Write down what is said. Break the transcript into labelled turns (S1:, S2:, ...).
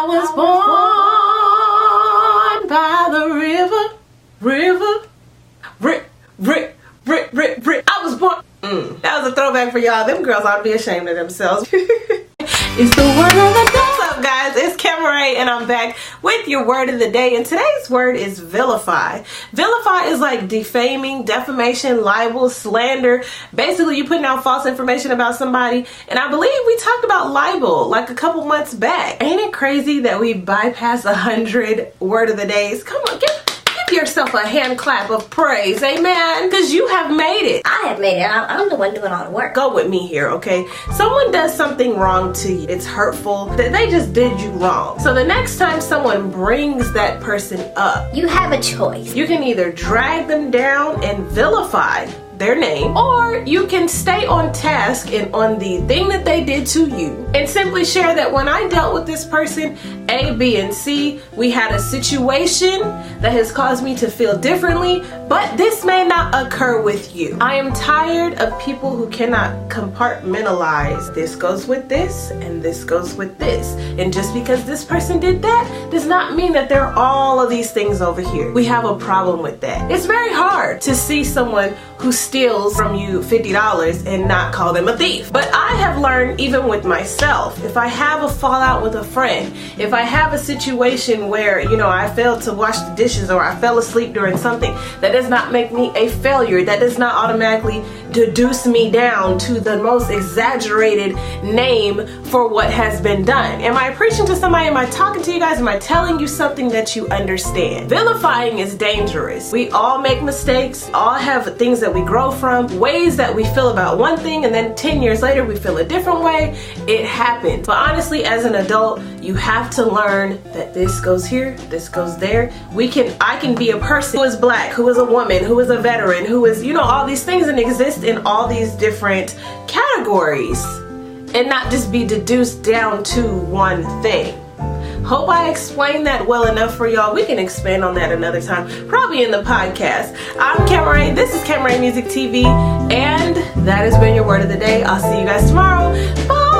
S1: I was born by the river. I was born. That was a throwback for y'all. Them girls ought to be ashamed of themselves. It's the word of the day. What's up, guys? It's Camerae, and I'm back with your word of the day. And today's word is vilify. Vilify is like defaming, defamation, libel, slander. Basically, you putting out false information about somebody. And I believe we talked about libel like a couple months back. Ain't it crazy that we bypassed 100 word of the days? Come on, give yourself a hand clap of praise, amen, because you have made it.
S2: I have made it. I'm the one doing all the work.
S1: Go with me here, okay? Someone does something wrong to you. It's hurtful. They just did you wrong. So the next time someone brings that person up,
S2: you have a choice.
S1: You can either drag them down and vilify their name, or you can stay on task and on the thing that they did to you and simply share that when I dealt with this person, A, B, and C, we had a situation that has caused me to feel differently, but this may not occur with you. I am tired of people who cannot compartmentalize. This goes with this and this goes with this. And just because this person did that does not mean that they're all of these things over here. We have a problem with that. It's very hard to see someone who steals from you $50 and not call them a thief. But I have learned, even with myself, if I have a fallout with a friend, if I have a situation where, I failed to wash the dishes or I fell asleep during something, that does not make me a failure. That does not automatically deduce me down to the most exaggerated name for what has been done. Am I preaching to somebody? Am I talking to you guys? Am I telling you something that you understand? Vilifying is dangerous. We all make mistakes, all have things that we grow from, ways that we feel about one thing, and then 10 years later we feel a different way. It happens. But honestly, as an adult, you have to learn that this goes here, this goes there. I can be a person who is black, who is a woman, who is a veteran, who is, all these things, and exist in all these different categories and not just be deduced down to one thing. Hope I explained that well enough for y'all. We can expand on that another time, probably in the podcast. I'm Camerae, this is Cameraemusictv, and that has been your word of the day. I'll see you guys tomorrow. Bye.